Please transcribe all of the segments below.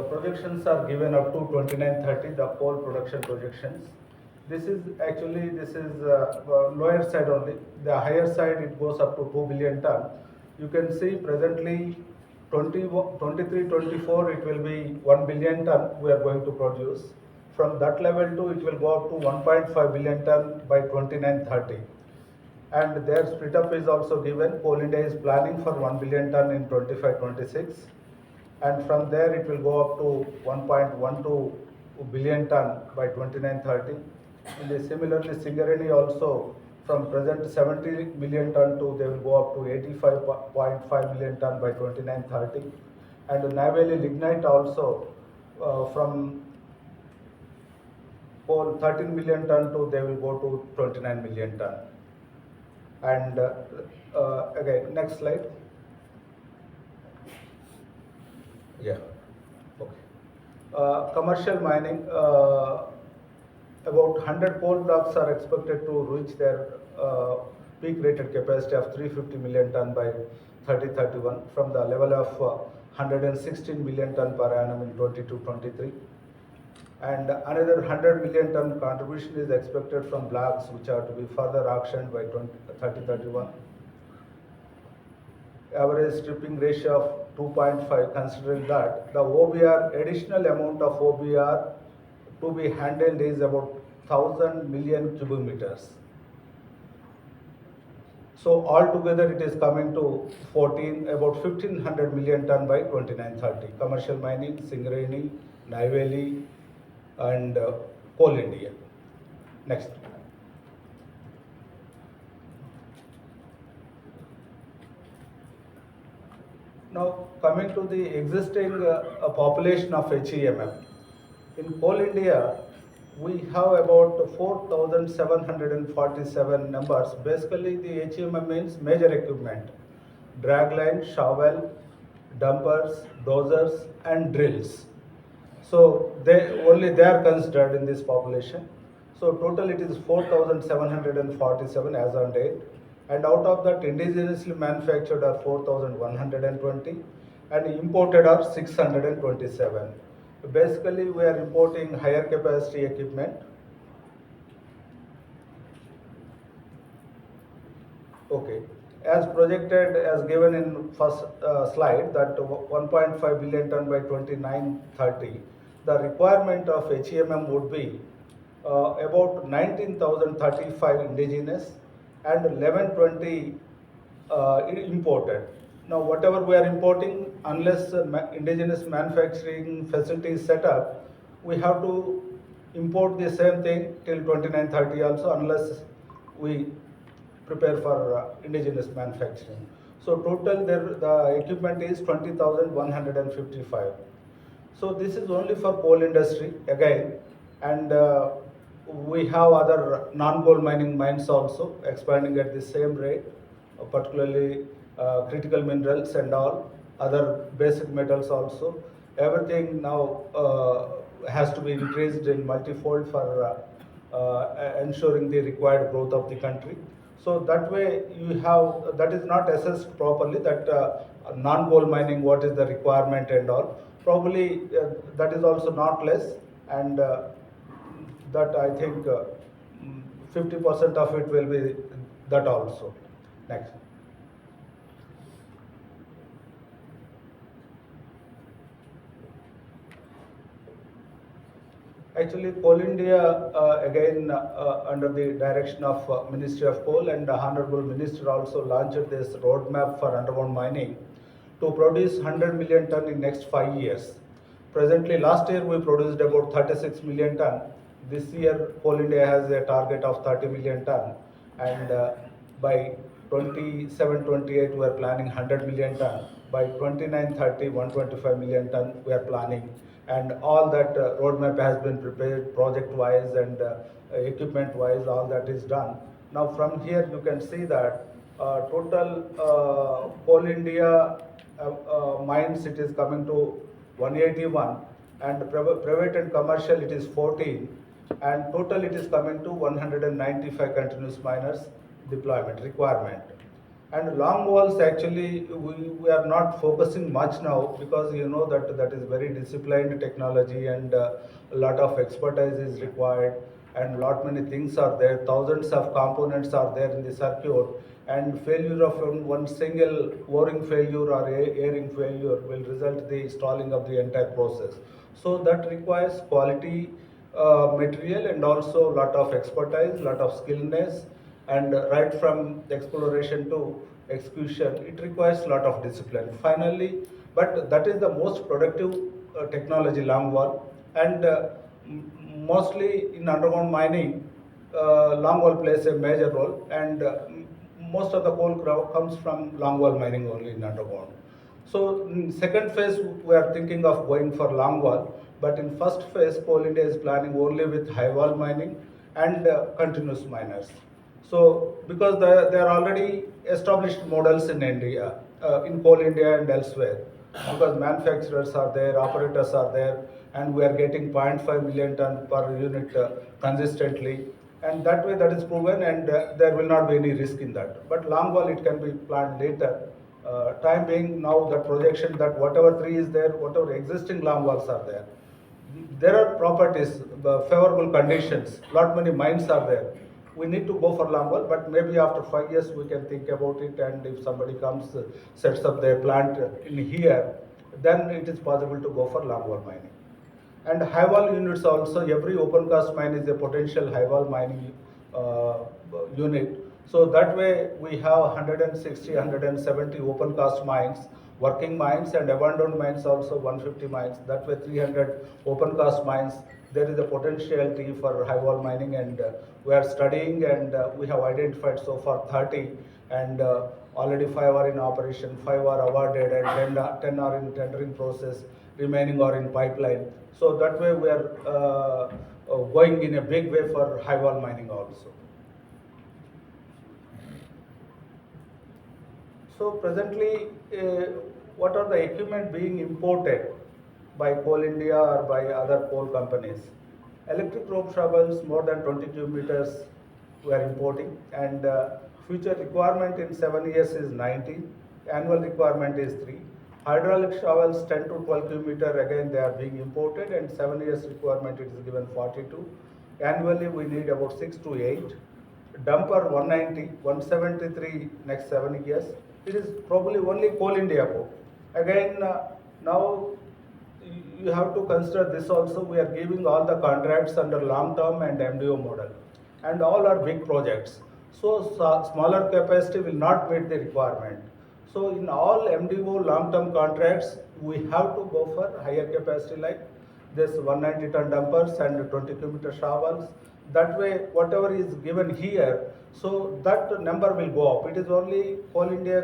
the projections are given up to 2930, the coal production projections. This is lower side only. The higher side it goes up to 2 billion ton. You can see presently 23-24 it will be 1 billion ton we are going to produce. From that level to it will go up to 1.5 billion ton by 2930. And their split up is also given. Coal India is planning for 1 billion ton in 25-26. And from there it will go up to 1.12 billion ton by 2930. And similarly, Singareni also from present 70 million ton to they will go up to 85.5 million ton by 2930. And Neyveli lignite also from coal 13 million ton to they will go to 29 million ton. And again, next slide. Yeah. Okay. Commercial mining. About 100 coal blocks are expected to reach their peak rated capacity of 350 million ton by 3031 from the level of 116 million ton per annum in 22-23. And another 100 million ton contribution is expected from blocks which are to be further auctioned by 3031. Average stripping ratio of 2.5, considering that the OBR, additional amount of OBR to be handled is about 1000 million cubic meters. So altogether it is coming to about 1500 million ton by 2930. Commercial mining, Singareni, Neyveli, and Coal India. Next. Now coming to the existing population of HEMM. In Coal India, we have about 4,747 numbers. Basically, the HEMM means major equipment, dragline, shovel, dumpers, dozers, and drills. So they are considered in this population. So total it is 4,747 as on date. And out of that, indigenously manufactured are 4,120 and imported are 627. Basically, we are importing higher capacity equipment. Okay. As projected, as given in first slide, that 1.5 billion ton by 2930, the requirement of HEMM would be about 19,035 indigenous and 1120 imported. Now, whatever we are importing, unless indigenous manufacturing facility is set up, we have to import the same thing till 2930 also, unless we prepare for indigenous manufacturing. So total the equipment is 20,155. So this is only for coal industry again, and we have other non-coal mining mines also expanding at the same rate, particularly critical minerals and all other basic metals also. Everything now has to be increased in multifold for ensuring the required growth of the country. So that way you have, that is not assessed properly, that non-coal mining, what is the requirement and all. Probably that is also not less, and that I think 50% of it will be that also. Next. Actually, Coal India, again, under the direction of Ministry of Coal, and the Honorable Minister also launched this roadmap for underground mining to produce 100 million ton in next 5 years. Presently, last year we produced about 36 million ton. This year, Coal India has a target of 30 million ton, and by 27-28 we are planning 100 million ton. By 29-30, 125 million ton we are planning. And all that roadmap has been prepared project-wise and equipment-wise, all that is done. Now from here you can see that total Coal India mines, it is coming to 181, and private and commercial it is 14, and total it is coming to 195 continuous miners deployment requirement. And long walls actually we are not focusing much now because you know that is very disciplined technology and a lot of expertise is required and lot many things are there. Thousands of components are there in the circuit and failure of one single o-ring failure or airing failure will result the stalling of the entire process. So that requires quality material and also lot of expertise, lot of skillness and right from exploration to execution, it requires a lot of discipline. Finally, but that is the most productive technology, long wall, and mostly in underground mining, long wall plays a major role, and most of the coal comes from long wall mining only in underground. So in second phase, we are thinking of going for long wall, but in first phase, Coal India is planning only with high wall mining and continuous miners. So because there are already established models in India, in Coal India and elsewhere, because manufacturers are there, operators are there, and we are getting 0.5 million ton per unit consistently, and that way that is proven, and there will not be any risk in that. But long wall it can be planned later. Time being now the projection that whatever tree is there, whatever existing long walls are there are properties, favorable conditions, lot many mines are there. We need to go for long wall, but maybe after 5 years we can think about it, and if somebody comes, sets up their plant in here, then it is possible to go for long wall mining. And high wall units also, every open cast mine is a potential high wall mining unit. So that way we have 160, 170 open cast mines, working mines, and abandoned mines also 150 mines. That way 300 open cast mines. There is a potentiality for high wall mining, and we are studying, and we have identified so far 30, and already 5 are in operation, 5 are awarded, and 10 are in tendering process, remaining are in pipeline. So that way we are going in a big way for high wall mining also. So presently, what are the equipment being imported by Coal India or by other coal companies? Electric rope shovels more than 20 cubic meters we are importing, and future requirement in 7 years is 90. Annual requirement is 3. Hydraulic shovels 10 to 12 cubic meter, again they are being imported, and 7 years requirement it is given 42. Annually we need about 6 to 8. Dumper 190, 173 next 7 years. It is probably only Coal India Co. Again, now you have to consider this also. We are giving all the contracts under long term and MDO model, and all are big projects. So smaller capacity will not meet the requirement. So in all MDO long term contracts, we have to go for higher capacity like this 190 ton dumpers and 20 kilometer shovels. That way, whatever is given here, so that number will go up. It is only Coal India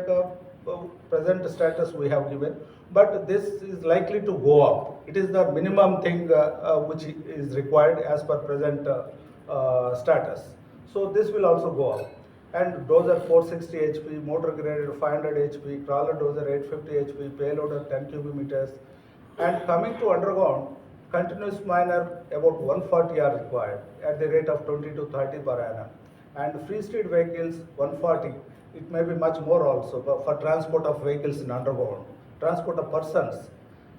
present status we have given, but this is likely to go up. It is the minimum thing which is required as per present status. So this will also go up. And dozer 460 HP, motor graded 500 HP, crawler dozer 850 HP, payloader 10 cubic meters. And coming to underground, continuous miner about 140 are required at the rate of 20 to 30 per annum. And free street vehicles 140, it may be much more also for transport of vehicles in underground, transport of persons,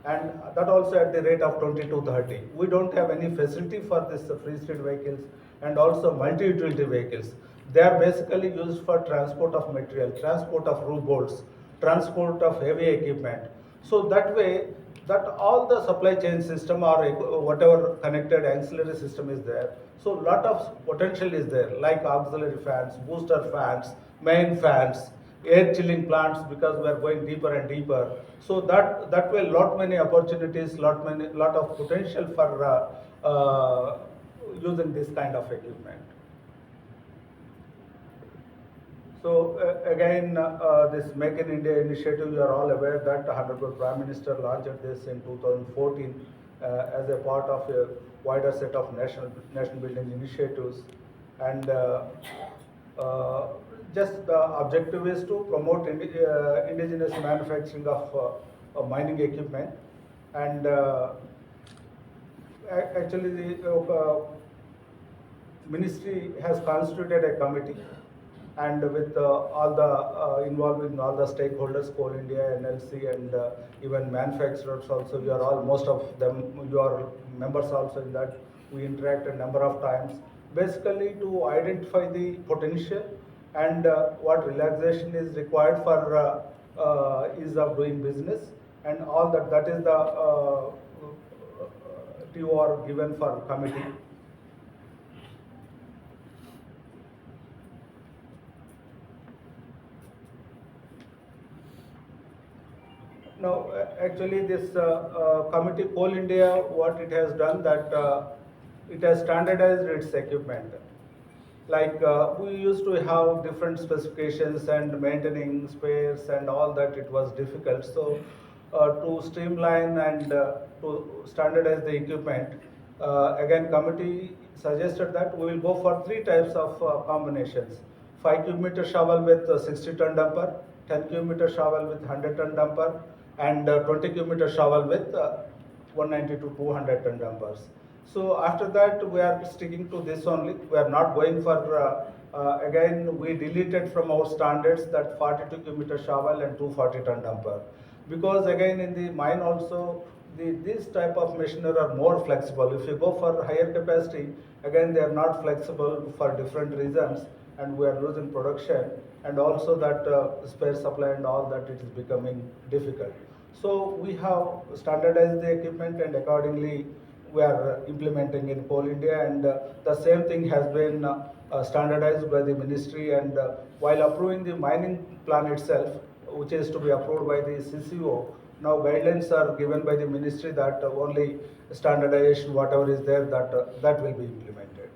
and that also at the rate of 20 to 30. We don't have any facility for this free street vehicles and also multi-utility vehicles. They are basically used for transport of material, transport of roof bolts, transport of heavy equipment. So that way, that all the supply chain system or whatever connected ancillary system is there. So lot of potential is there, like auxiliary fans, booster fans, main fans, air chilling plants, because we are going deeper and deeper. So that way lot many opportunities, lot of potential for using this kind of equipment. So again, this Make in India initiative, you are all aware that Honorable Prime Minister launched this in 2014 as a part of a wider set of nation building initiatives, and just the objective is to promote indigenous manufacturing of mining equipment, and actually the ministry has constituted a committee, and with all the involving all the stakeholders, Coal India, NLC, and even manufacturers also. You are all, most of them, you are members also in that. We interact a number of times, basically to identify the potential and what relaxation is required for ease of doing business, and all that. That is the TOR given for committee. No, actually this committee, Coal India, what it has done, that it has standardized its equipment. Like we used to have different specifications and maintaining spares and all that, it was difficult. So to streamline and to standardize the equipment, again committee suggested that we will go for three types of combinations: 5 cubic meter shovel with 60 ton dumper, 10 cubic meter shovel with 100 ton dumper, and 20 cubic meter shovel with 190 to 200 ton dumpers. So after that, we are sticking to this only. We are not going for, again, we deleted from our standards that 42 cubic meter shovel and 240 ton dumper. Because again, in the mine also, this type of machinery are more flexible. If you go for higher capacity, again, they are not flexible for different reasons, and we are losing production, and also that spare supply and all that, it is becoming difficult. So we have standardized the equipment, and accordingly we are implementing in Coal India, and the same thing has been standardized by the ministry, and while approving the mining plan itself, which is to be approved by the CCO, now guidelines are given by the ministry that only standardization, whatever is there, that will be implemented.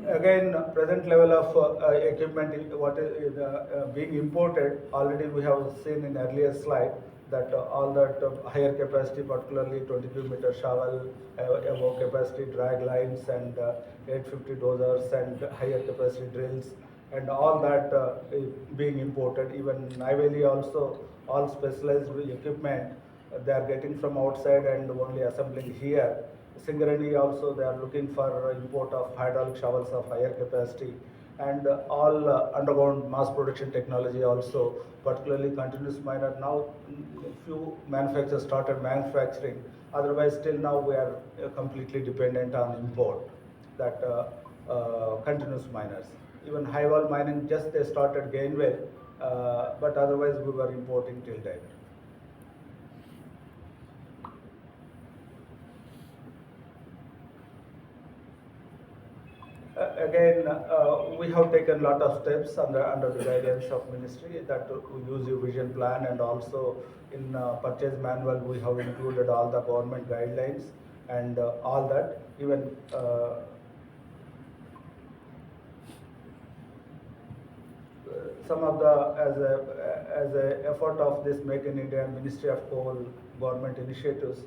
Again, present level of equipment, what is being imported, already we have seen in earlier slide that all that higher capacity, particularly 20 cubic meter shovel, above capacity drag lines, and 850 dozers, and higher capacity drills, and all that is being imported. Even Niveli also, all specialized equipment, they are getting from outside and only assembling here. Singareni also, they are looking for import of hydraulic shovels of higher capacity, and all underground mass production technology also, particularly continuous miner. Now few manufacturers started manufacturing, otherwise till now we are completely dependent on import, that continuous miners. Even high wall mining, just they started Gainwell, but otherwise we were importing till date. Again, we have taken a lot of steps under the guidance of ministry, that we use your vision plan, and also in purchase manual we have included all the government guidelines and all that. Even some of the, as a effort of this Make in India Ministry of Coal government initiatives,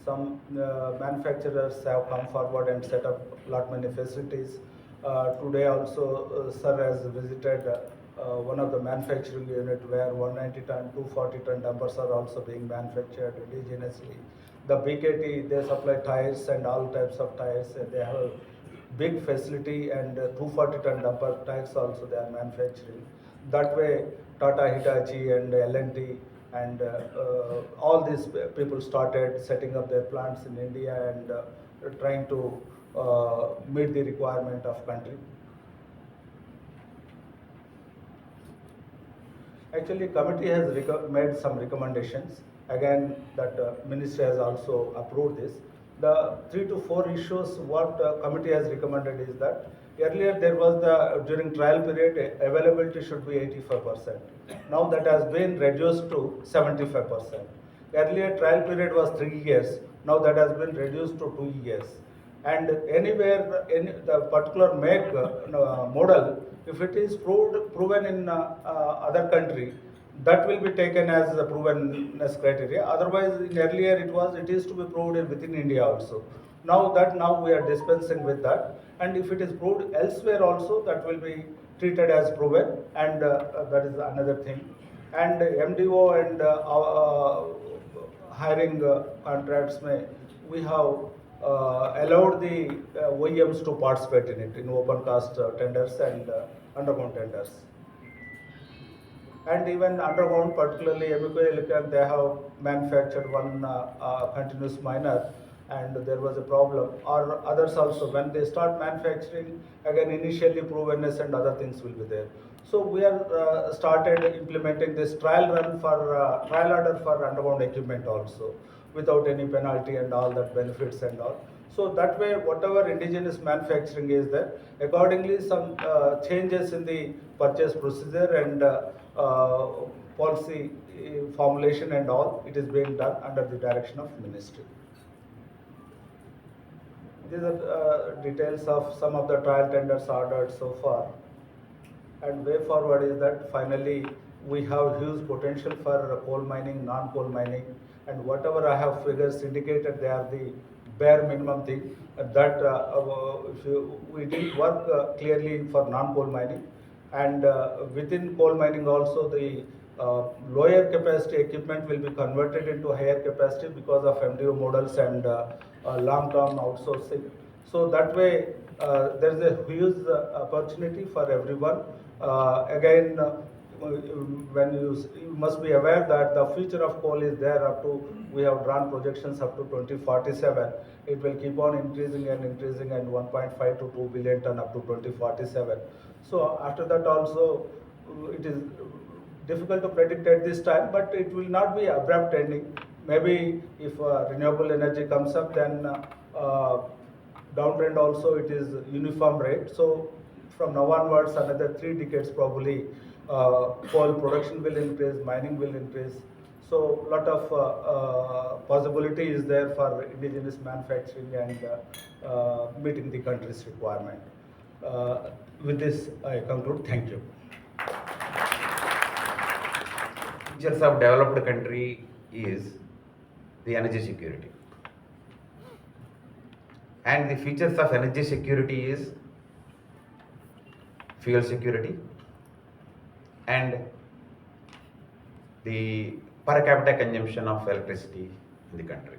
some manufacturers have come forward and set up lot many facilities. Today also, sir has visited one of the manufacturing unit where 190 ton, 240 ton dumpers are also being manufactured indigenously. The BKT, they supply tires and all types of tires. They have a big facility, and 240 ton dumper tires also they are manufacturing. That way, Tata, Hitachi, and L&T, and all these people started setting up their plants in India, and trying to meet the requirement of country. Actually, committee has made some recommendations. Again, that ministry has also approved this. The 3 to 4 issues what committee has recommended is that earlier there was the, during trial period, availability should be 85%. Now that has been reduced to 75%. Earlier trial period was 3 years. Now that has been reduced to 2 years. And anywhere, the particular make model, if it is proven in other country, that will be taken as the provenness criteria. Otherwise, in earlier it is to be proved within India also. Now we are dispensing with that, and if it is proved elsewhere also, that will be treated as proven, and that is another thing. And MDO and hiring contracts, we have allowed the OEMs to participate in it, in open cast tenders and underground tenders. And even underground, particularly Elecon, they have manufactured one continuous miner, and there was a problem. Or others also, when they start manufacturing, again initially provenness and other things will be there. So we are started implementing this trial run for trial order for underground equipment also, without any penalty and all that benefits and all. So that way, whatever indigenous manufacturing is there, accordingly some changes in the purchase procedure and policy formulation and all, it is being done under the direction of ministry. These are details of some of the trial tenders ordered so far. And way forward is that finally we have huge potential for coal mining, non-coal mining, and whatever I have figures indicated, they are the bare minimum thing that we did work clearly for non-coal mining, and within coal mining also the lower capacity equipment will be converted into higher capacity because of MDO models and long-term outsourcing. So that way there is a huge opportunity for everyone. Again, when you must be aware that the future of coal is there up to, we have drawn projections up to 2047. It will keep on increasing and 1.5 to 2 billion ton up to 2047. So after that also, it is difficult to predict at this time, but it will not be abrupt ending. Maybe if renewable energy comes up, then downtrend also it is uniform rate. So from now onwards, another 3 decades probably, coal production will increase, mining will increase. So lot of possibility is there for indigenous manufacturing and meeting the country's requirement. With this, I conclude. Thank you. Features of developed country is the energy security. And the features of energy security is fuel security and the per capita consumption of electricity in the country.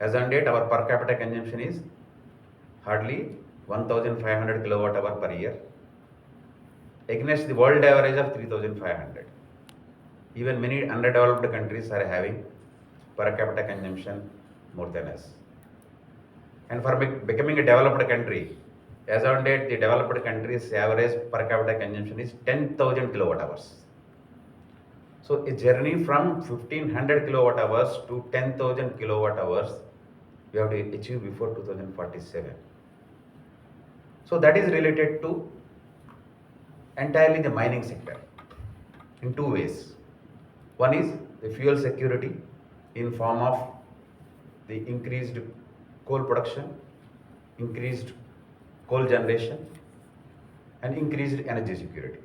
As on date, our per capita consumption is hardly 1,500 kilowatt hour per year against the world average of 3,500. Even many underdeveloped countries are having per capita consumption more than us. And for becoming a developed country, as on date, the developed countries' average per capita consumption is 10,000 kilowatt hours. So a journey from 1,500 kilowatt hours to 10,000 kilowatt hours, we have to achieve before 2047. So that is related to entirely the mining sector in 2 ways. One is the fuel security in form of the increased coal production, increased coal generation, and increased energy security.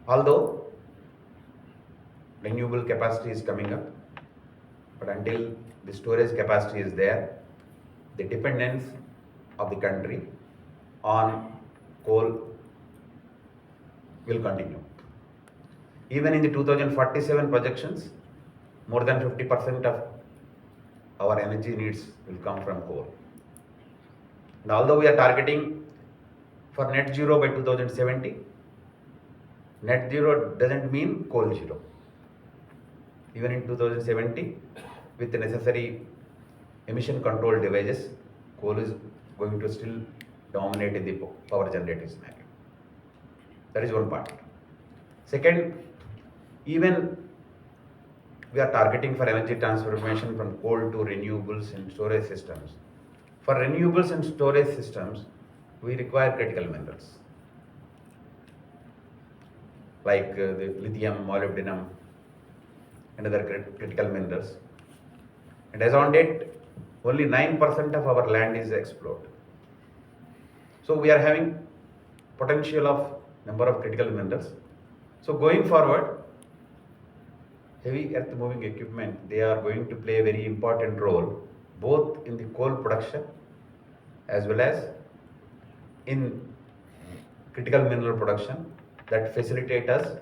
Although renewable capacity is coming up, but until the storage capacity is there, the dependence of the country on coal will continue. Even in the 2047 projections, more than 50% of our energy needs will come from coal. And although we are targeting for net zero by 2070, net zero doesn't mean coal zero. Even in 2070, with the necessary emission control devices, coal is going to still dominate in the power generating scenario. That is one part. Second, even we are targeting for energy transformation from coal to renewables and storage systems. For renewables and storage systems, we require critical minerals like the lithium, molybdenum, and other critical minerals. And as on date, only 9% of our land is explored. So we are having potential of number of critical minerals. So going forward, heavy earth moving equipment, they are going to play a very important role both in the coal production as well as in critical mineral production that facilitate us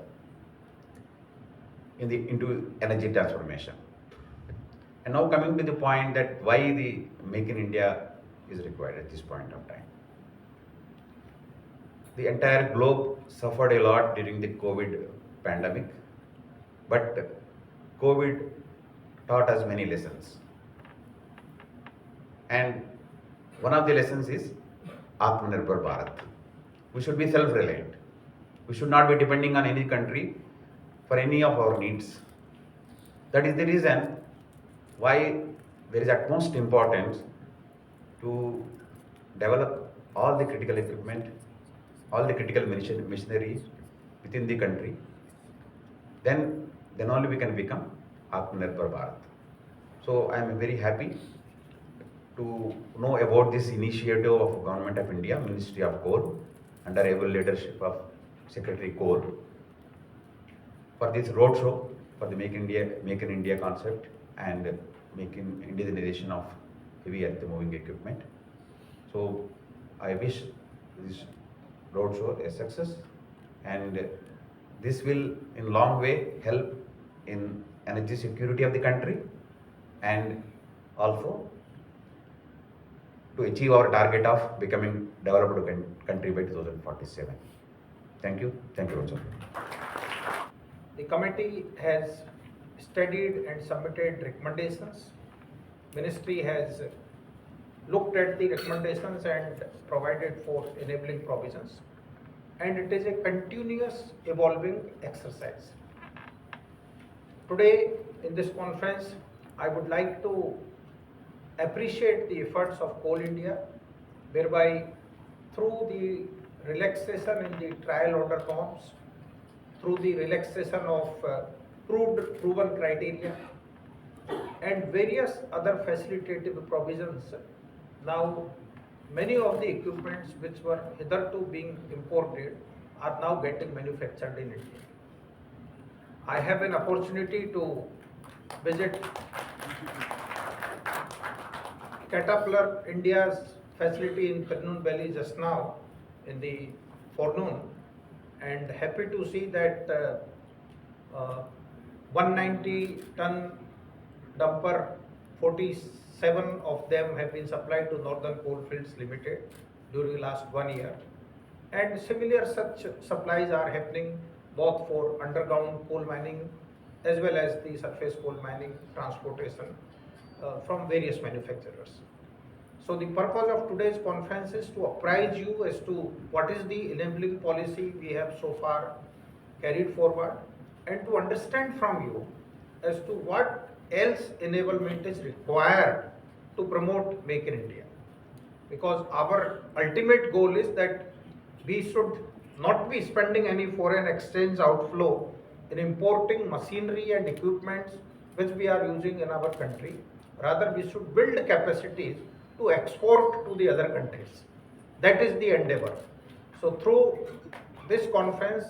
into energy transformation. And now coming to the point that why the Make in India is required at this point of time. The entire globe suffered a lot during the COVID pandemic, but COVID taught us many lessons. And one of the lessons is Atmanirbhar Bharat. We should be self-reliant. We should not be depending on any country for any of our needs. That is the reason why there is utmost importance to develop all the critical equipment, all the critical machinery within the country. Then only we can become Atmanirbhar Bharat. So I am very happy to know about this initiative of Government of India, Ministry of Coal, under able leadership of Secretary Coal, for this roadshow for the Make in India concept and making indigenization of heavy earth moving equipment. So I wish this roadshow a success, and this will in long way help in energy security of the country and also to achieve our target of becoming developed country by 2047. Thank you. Thank you also. The committee has studied and submitted recommendations. Ministry has looked at the recommendations and provided for enabling provisions. And it is a continuous evolving exercise. Today in this conference, I would like to appreciate the efforts of Coal India, whereby through the relaxation in the trial order norms, through the relaxation of proven criteria and various other facilitative provisions, now many of the equipments which were hitherto being imported are now getting manufactured in India. I have an opportunity to visit Caterpillar India's facility in Kurnool Valley just now in the forenoon, and happy to see that 190-ton dumper, 47 of them have been supplied to Northern Coalfields Limited during the last 1 year. And similar such supplies are happening both for underground coal mining as well as the surface coal mining transportation from various manufacturers. So the purpose of today's conference is to apprise you as to what is the enabling policy we have so far carried forward, and to understand from you as to what else enablement is required to promote Make in India. Because our ultimate goal is that we should not be spending any foreign exchange outflow in importing machinery and equipments which we are using in our country. Rather, we should build capacities to export to the other countries. That is the endeavor. So through this conference,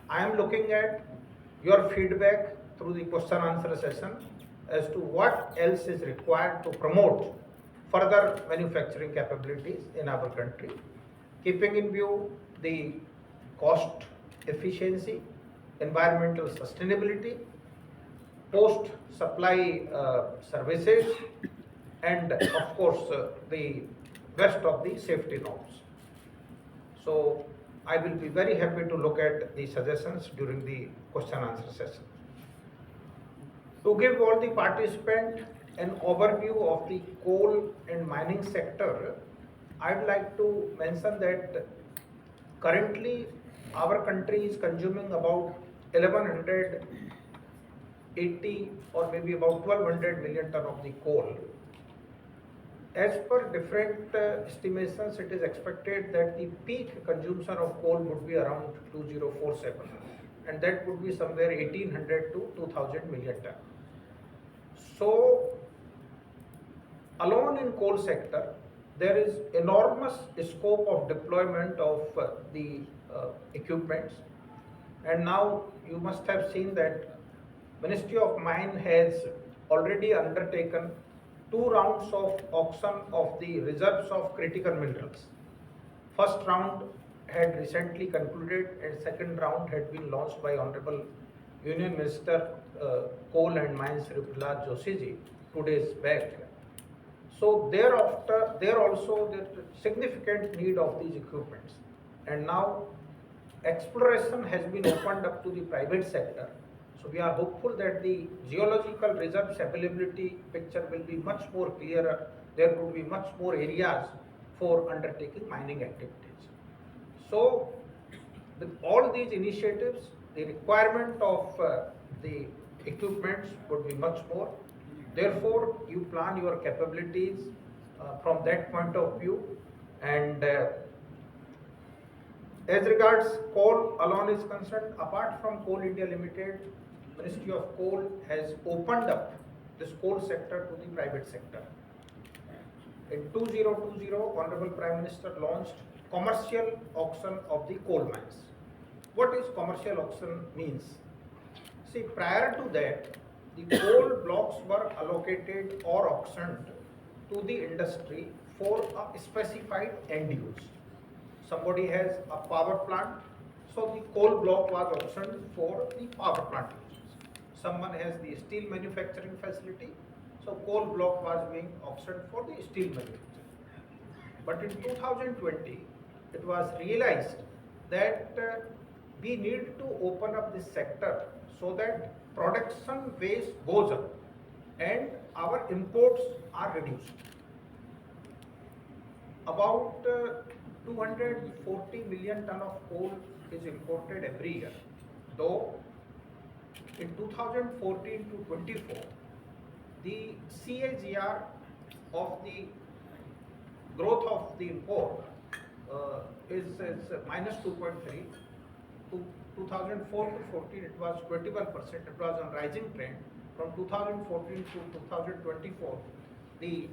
I am looking at your feedback through the question answer session as to what else is required to promote further manufacturing capabilities in our country, keeping in view the cost efficiency, environmental sustainability, post supply services, and of course the rest of the safety norms. So I will be very happy to look at the suggestions during the question answer session. To give all the participants an overview of the coal and mining sector, I would like to mention that currently our country is consuming about 1180 or maybe about 1200 million ton of the coal. As per different estimations, it is expected that the peak consumption of coal would be around 2047, and that would be somewhere 1800 to 2000 million ton. So alone in coal sector, there is enormous scope of deployment of the equipments. And now you must have seen that Ministry of Mine has already undertaken 2 rounds of auction of the reserves of critical minerals. First round had recently concluded and second round had been launched by Honorable Union Minister Coal and Mines Ripala Joshi ji 2 days back. So thereafter, there also there significant need of these equipments, and now exploration has been opened up to the private sector. So we are hopeful that the geological reserves availability picture will be much more clearer. There would be much more areas for undertaking mining activities. So with all these initiatives, the requirement of the equipments would be much more. Therefore, you plan your capabilities from that point of view, and as regards coal alone is concerned, apart from Coal India Limited, Ministry of Coal has opened up this coal sector to the private sector. In 2020, Honorable Prime Minister launched commercial auction of the coal mines. What is commercial auction means? See, prior to that, the coal blocks were allocated or auctioned to the industry for a specified end use. Somebody has a power plant, so the coal block was auctioned for the power plant uses. Someone has the steel manufacturing facility, so coal block was being auctioned for the steel manufacturing. But in 2020, it was realized that we need to open up this sector so that production base goes up and our imports are reduced. About 240 million ton of coal is imported every year, though in 2014 to 24, the CAGR of the growth of the import is minus 2.3. To 2004 to 14, it was 21%. It was on rising trend. From 2014 to 2024, the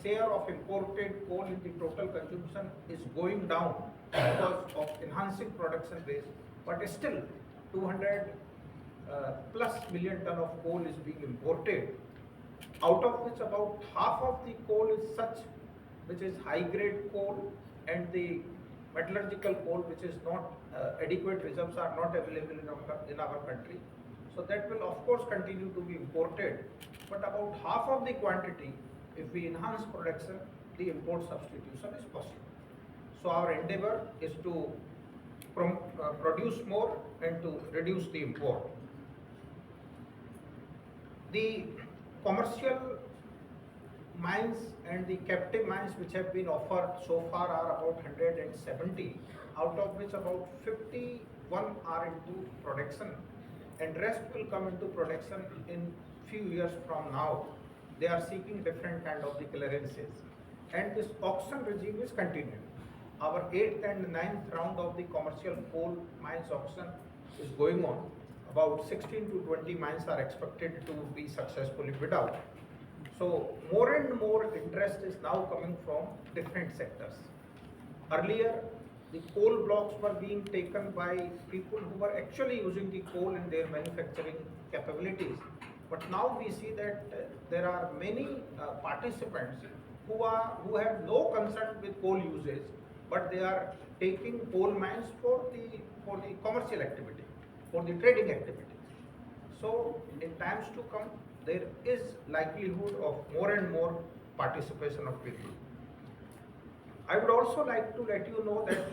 share of imported coal in the total consumption is going down because of enhancing production base, but still 200 plus million ton of coal is being imported, out of which about half of the coal is such which is high grade coal, and the metallurgical coal which is not adequate reserves are not available in our country. So that will of course continue to be imported, but about half of the quantity, if we enhance production, the import substitution is possible. So our endeavor is to produce more and to reduce the import. The commercial mines and the captive mines which have been offered so far are about 170, out of which about 51 are into production, and rest will come into production in few years from now. They are seeking different kind of the clearances, and this auction regime is continuing. Our 8th and 9th round of the commercial coal mines auction is going on. About 16 to 20 mines are expected to be successfully bid out. So more and more interest is now coming from different sectors. Earlier, the coal blocks were being taken by people who were actually using the coal in their manufacturing capabilities. But now we see that there are many participants who have no concern with coal usage, but they are taking coal mines for the commercial activity, for the trading activity. So in times to come, there is likelihood of more and more participation of people. I would also like to let you know that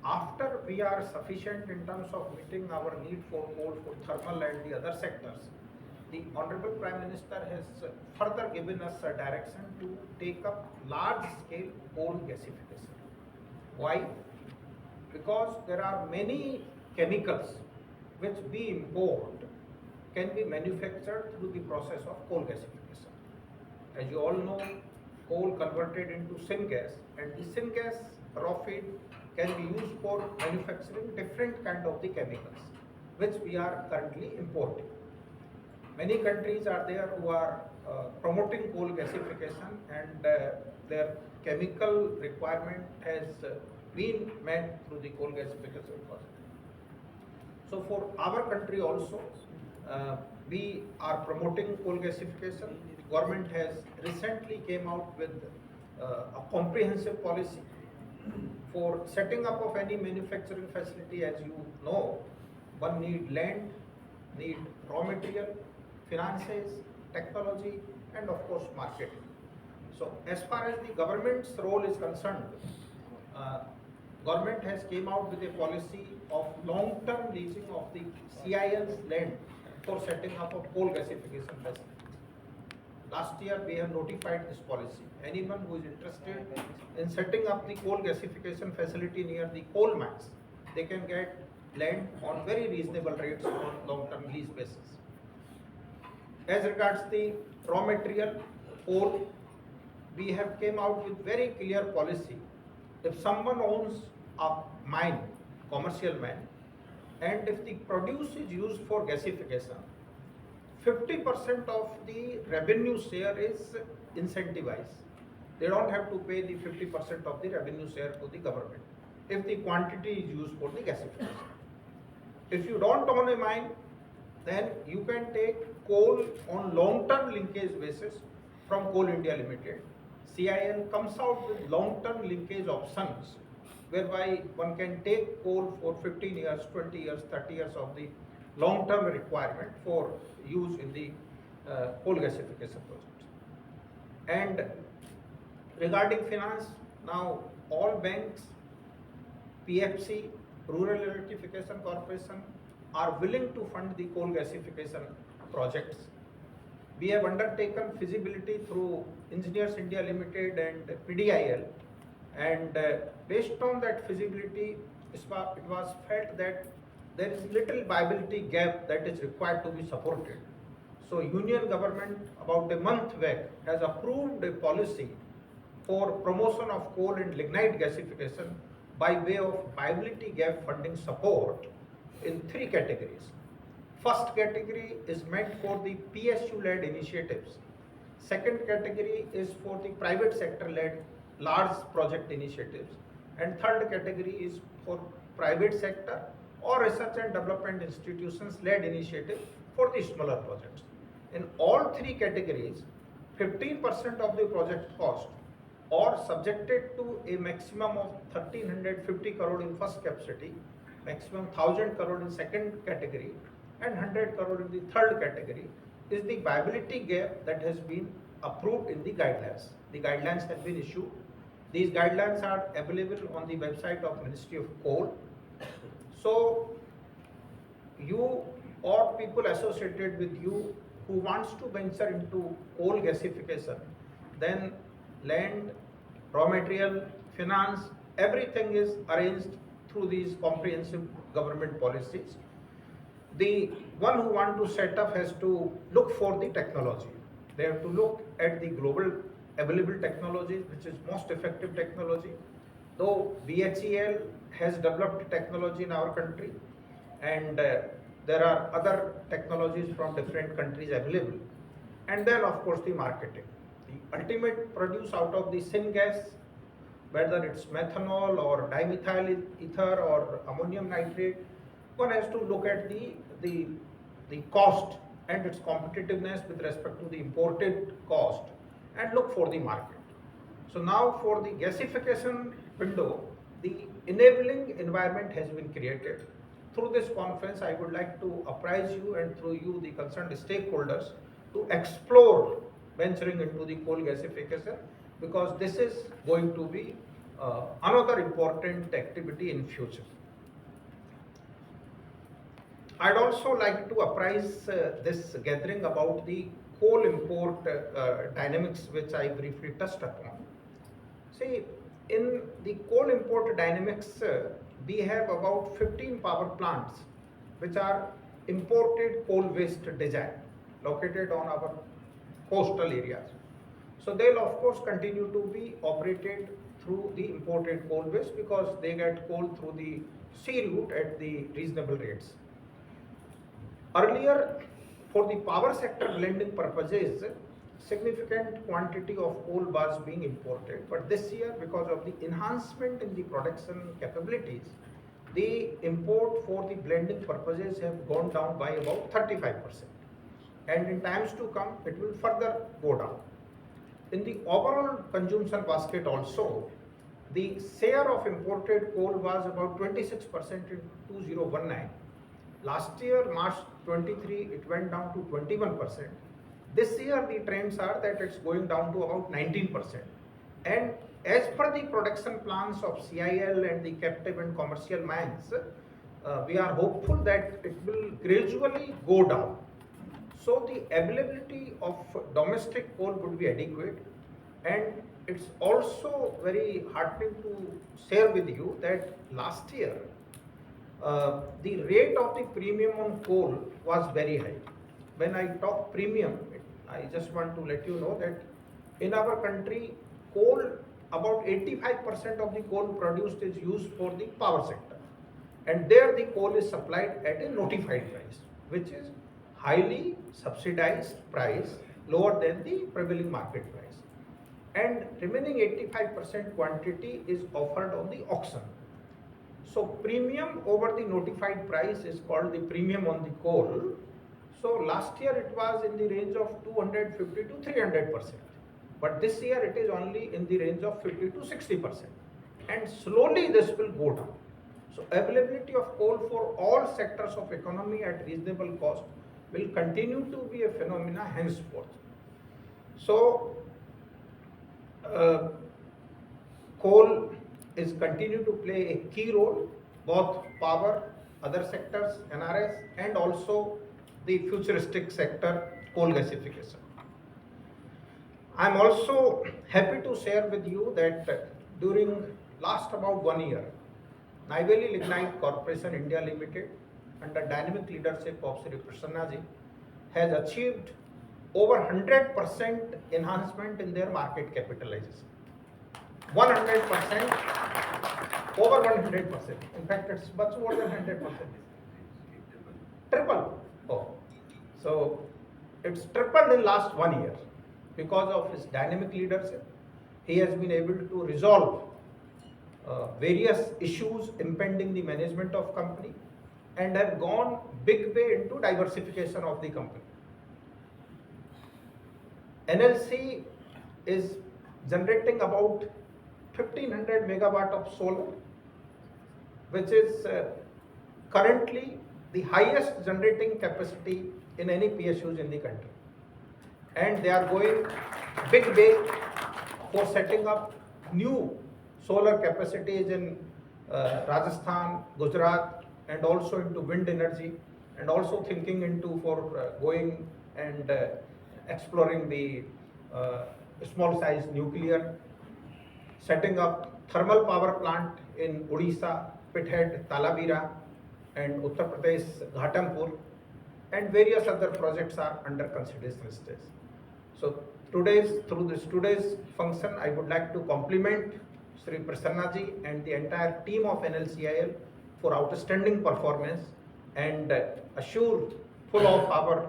after we are sufficient in terms of meeting our need for coal for thermal and the other sectors, the Honorable Prime Minister has further given us a direction to take up large scale coal gasification. Why? Because there are many chemicals which we import can be manufactured through the process of coal gasification. As you all know, coal converted into syngas, and the syngas raw feed can be used for manufacturing different kind of the chemicals, which we are currently importing. Many countries are there who are promoting coal gasification, and their chemical requirement has been met through the coal gasification process. So for our country also, we are promoting coal gasification. The government has recently came out with a comprehensive policy for setting up of any manufacturing facility. As you know, one need land, need raw material, finances, technology, and of course marketing. So as far as the government's role is concerned, uh, government has came out with a policy of long-term leasing of the CIL's land for setting up a coal gasification facility. Last year we have notified this policy. Anyone who is interested in setting up the coal gasification facility near the coal mines, they can get land on very reasonable rates on long-term lease basis. As regards the raw material, coal, we have came out with very clear policy. If someone owns a mine, commercial mine, and if the produce is used for gasification, 50% of the revenue share is incentivized. They don't have to pay the 50% of the revenue share to the government if the quantity is used for the gasification. If you don't own a mine, then you can take coal on long-term linkage basis from Coal India Limited. CIL comes out with long-term linkage options whereby one can take coal for 15 years, 20 years, 30 years of the long-term requirement for use in the coal gasification projects. And regarding finance, now all banks, PFC, Rural Electrification Corporation are willing to fund the coal gasification projects. We have undertaken feasibility through Engineers India Limited and PDIL, and based on that feasibility, it was felt that there is little viability gap that is required to be supported. So Union government about a month back has approved a policy for promotion of coal and lignite gasification by way of viability gap funding support in 3 categories. First category is meant for the PSU-led initiatives. Second category is for the private sector-led large project initiatives. And third category is for private sector or research and development institutions led initiative for the smaller projects. In all 3 categories, 15% of the project cost or subjected to a maximum of 1350 crore in first capacity, maximum 1000 crore in second category, and 100 crore in the third category is the viability gap that has been approved in the guidelines. The guidelines have been issued. These guidelines are available on the website of Ministry of Coal. So you or people associated with you who wants to venture into coal gasification, then land, raw material, finance, everything is arranged through these comprehensive government policies. The one who want to set up has to look for the technology. They have to look at the global available technologies, which is most effective technology. Though BHEL has developed technology in our country, and there are other technologies from different countries available. And then of course the marketing. The ultimate produce out of the syngas, whether it's methanol or dimethyl ether or ammonium nitrate, one has to look at the cost and its competitiveness with respect to the imported cost and look for the market. So now for the gasification window, the enabling environment has been created. Through this conference, I would like to apprise you and through you the concerned stakeholders to explore venturing into the coal gasification, because this is going to be another important activity in future. I'd also like to apprise this gathering about the coal import dynamics, which I briefly touched upon. See, in the coal import dynamics, we have about 15 power plants which are imported coal waste design located on our coastal areas. So they'll of course continue to be operated through the imported coal waste because they get coal through the sea route at the reasonable rates. Earlier, for the power sector blending purposes, significant quantity of coal was being imported, but this year, because of the enhancement in the production capabilities, the import for the blending purposes have gone down by about 35%, and in times to come it will further go down. In the overall consumption basket also, the share of imported coal was about 26% in 2019. Last year, March 23 it went down to 21%. This year the trends are that it's going down to about 19%. And as per the production plans of CIL and the captive and commercial mines, we are hopeful that it will gradually go down. So the availability of domestic coal would be adequate, and it's also very heartening to share with you that last year the rate of the premium on coal was very high. When I talk premium, I just want to let you know that in our country, coal, about 85% of the coal produced is used for the power sector. And there the coal is supplied at a notified price, which is highly subsidized price, lower than the prevailing market price. And remaining 85% quantity is offered on the auction. So premium over the notified price is called the premium on the coal. So last year it was in the range of 250 to 300%. But this year it is only in the range of 50 to 60%. And slowly this will go down. So availability of coal for all sectors of economy at reasonable cost will continue to be a phenomena henceforth. So coal is continue to play a key role, both power, other sectors, NRS, and also the futuristic sector, coal gasification. I am also happy to share with you that during last about 1 year, Neyveli Lignite Corporation India Limited, under dynamic leadership of Shri Prasannaji, has achieved over 100% enhancement in their market capitalization. 100%, over 100%. In fact, it's much more than 100%. Triple. Oh, so it's tripled in last 1 year because of his dynamic leadership. He has been able to resolve various issues impending the management of company and have gone big way into diversification of the company. NLC is generating about 1500 megawatt of solar, which is currently the highest generating capacity in any PSUs in the country. And they are going big way for setting up new solar capacities in Rajasthan, Gujarat, and also into wind energy, and also thinking into for going and exploring the small size nuclear, setting up thermal power plant in Odisha, Pithead, Talabira, and Uttar Pradesh, Ghatampur, and various other projects are under consideration stage. So through today's function, I would like to compliment Shri Prasannaji and the entire team of NLCIL for outstanding performance and assure full of our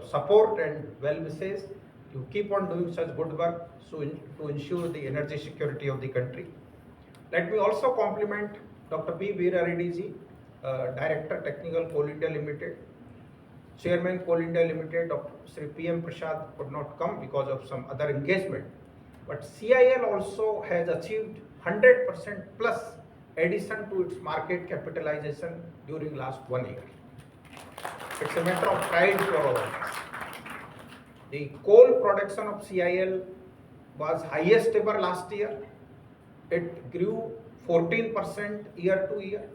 support and well wishes to keep on doing such good work to ensure the energy security of the country. Let me also compliment Dr. P. Veera Reddy ji, Director Technical Coal India Limited, Chairman Coal India Limited, Dr. Shri P.M. Prasad could not come because of some other engagement. But CIL also has achieved 100% plus addition to its market capitalization during last 1 year. It's a matter of pride for all of us. The coal production of CIL was highest ever last year. It grew 14% year to year.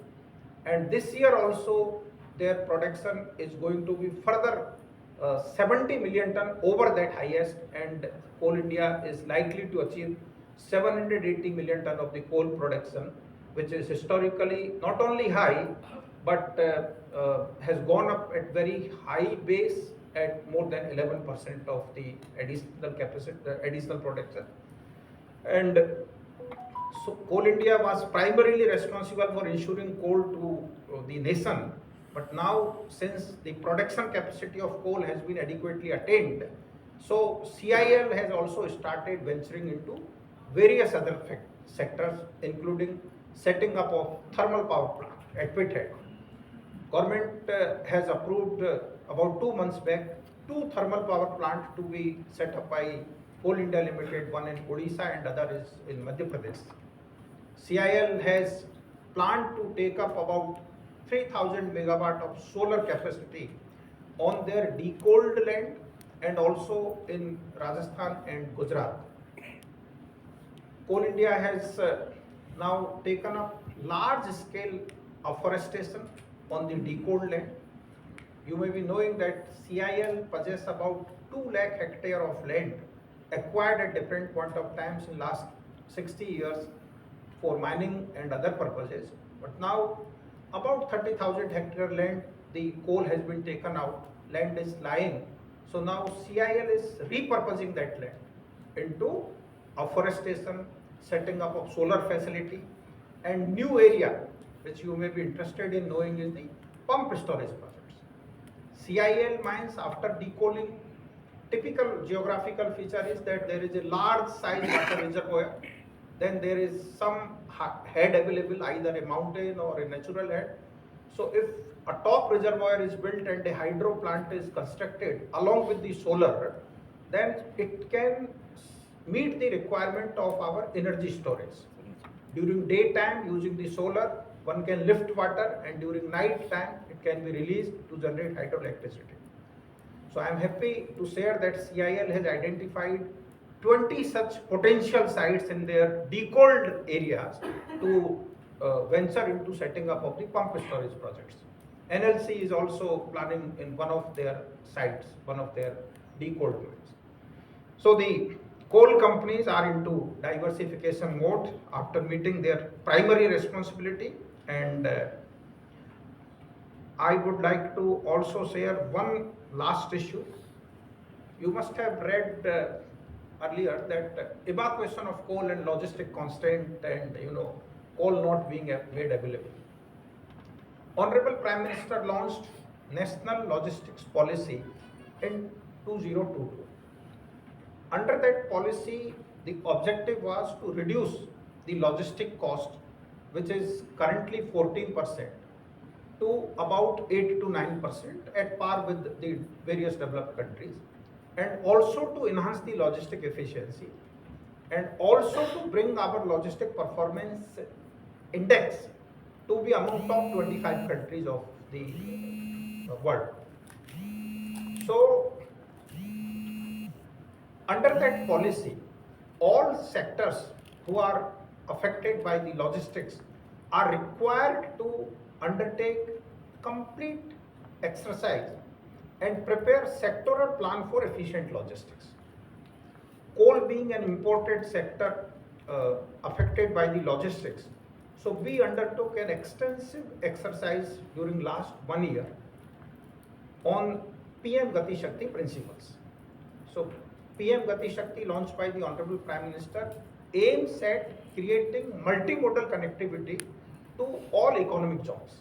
And this year also their production is going to be further 70 million ton over that highest, and Coal India is likely to achieve 780 million ton of the coal production, which is historically not only high but has gone up at very high base at more than 11% of the additional capacity, additional production. And so Coal India was primarily responsible for ensuring coal to the nation. But now, since the production capacity of coal has been adequately attained, so CIL has also started venturing into various other sectors, including setting up of thermal power plant at Pithead. Government has approved about 2 months back 2 thermal power plants to be set up by Coal India Limited, one in Odisha and other is in Madhya Pradesh. CIL has planned to take up about 3000 megawatt of solar capacity on their decoaled land and also in Rajasthan and Gujarat. Coal India has now taken up large scale afforestation on the decoaled land. You may be knowing that CIL possesses about 2 lakh hectare of land acquired at different point of times in last 60 years for mining and other purposes. But now about 30,000 hectare land, the coal has been taken out, land is lying. So now CIL is repurposing that land into afforestation, setting up of solar facility, and new area which you may be interested in knowing is the pump storage projects. CIL mines after decoaling, typical geographical feature is that there is a large size water reservoir, then there is some head available, either a mountain or a natural head. So if a top reservoir is built and a hydro plant is constructed along with the solar, then it can meet the requirement of our energy storage. During daytime, using the solar, one can lift water, and during night time it can be released to generate hydroelectricity. So I am happy to share that CIL has identified 20 such potential sites in their decoaled areas to venture into setting up of the pump storage projects. NLC is also planning in one of their sites, one of their decoaled mines. So the coal companies are into diversification mode after meeting their primary responsibility, and I would like to also share one last issue. You must have read earlier that evacuation of coal and logistic constraint and coal not being made available. Honorable Prime Minister launched National Logistics Policy in 2022. Under that policy, the objective was to reduce the logistic cost, which is currently 14%, to about 8 to 9% at par with the various developed countries, and also to enhance the logistic efficiency, and also to bring our logistic performance index to be among top 25 countries of the world. So under that policy, all sectors who are affected by the logistics are required to undertake complete exercise and prepare sectoral plan for efficient logistics. Coal being an imported sector affected by the logistics, so we undertook an extensive exercise during last 1 year on PM Gati Shakti principles. So PM Gati Shakti, launched by the Honorable Prime Minister, aims at creating multimodal connectivity to all economic zones.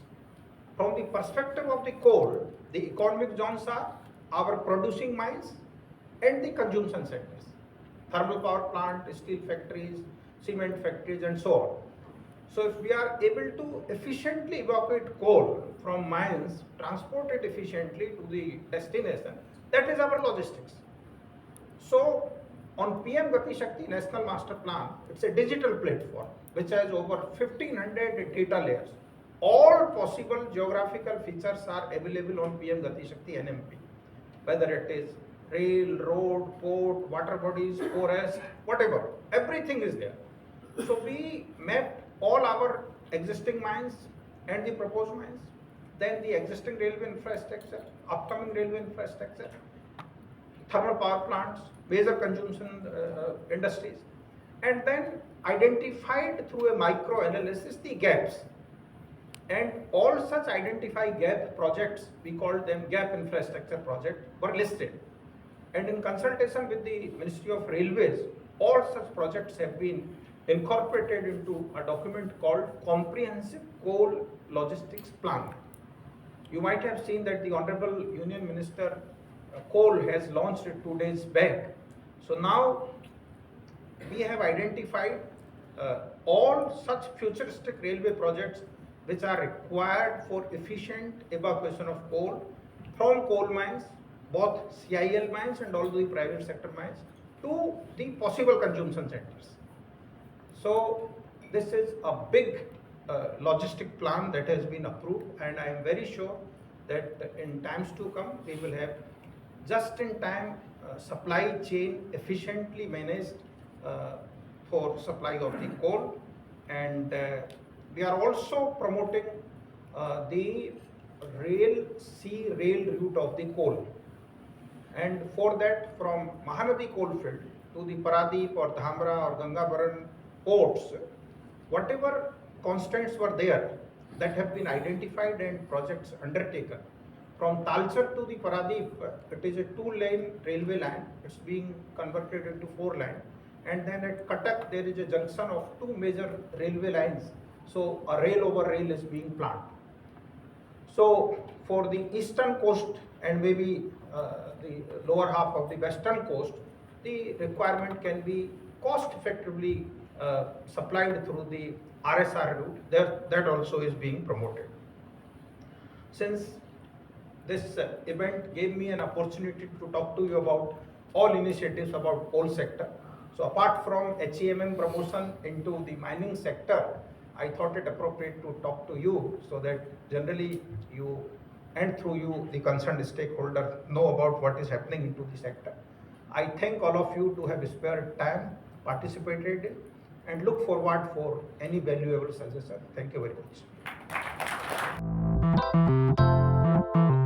From the perspective of the coal, the economic zones are our producing mines and the consumption centers, thermal power plant, steel factories, cement factories, and so on. So if we are able to efficiently evacuate coal from mines, transport it efficiently to the destination, that is our logistics. So on PM Gati Shakti National Master Plan, it's a digital platform which has over 1500 data layers. All possible geographical features are available on PM Gati Shakti NMP, whether it is rail, road, port, water bodies, forest, whatever, everything is there. So we mapped all our existing mines and the proposed mines, then the existing railway infrastructure, upcoming railway infrastructure, thermal power plants, major consumption industries, and then identified through a micro analysis the gaps. And all such identified gap projects, we called them gap infrastructure project, were listed. And in consultation with the Ministry of Railways, all such projects have been incorporated into a document called Comprehensive Coal Logistics Plan. You might have seen that the Honorable Union Minister Coal has launched it 2 days back. So now we have identified all such futuristic railway projects which are required for efficient evacuation of coal from coal mines, both CIL mines and all the private sector mines, to the possible consumption centers. So this is a big logistic plan that has been approved, and I am very sure that in times to come we will have just in time supply chain efficiently managed for supply of the coal, and we are also promoting the sea rail route of the coal. And for that, from Mahanadi coalfield to the Paradip or Dhamra or Gangabaran ports, whatever constraints were there that have been identified and projects undertaken. From Talcher to the Paradip, it is a 2-lane railway line. It's being converted into 4-lane. And then at Cuttack, there is a junction of 2 major railway lines. So a rail over rail is being planned. So for the eastern coast and maybe the lower half of the western coast, the requirement can be cost effectively supplied through the RSR route. That also is being promoted. Since this event gave me an opportunity to talk to you about all initiatives about coal sector. So apart from HEMM promotion into the mining sector, I thought it appropriate to talk to you so that generally you and through you the concerned stakeholder know about what is happening into the sector. I thank all of you to have spared time, participated, and look forward for any valuable suggestion. Thank you very much.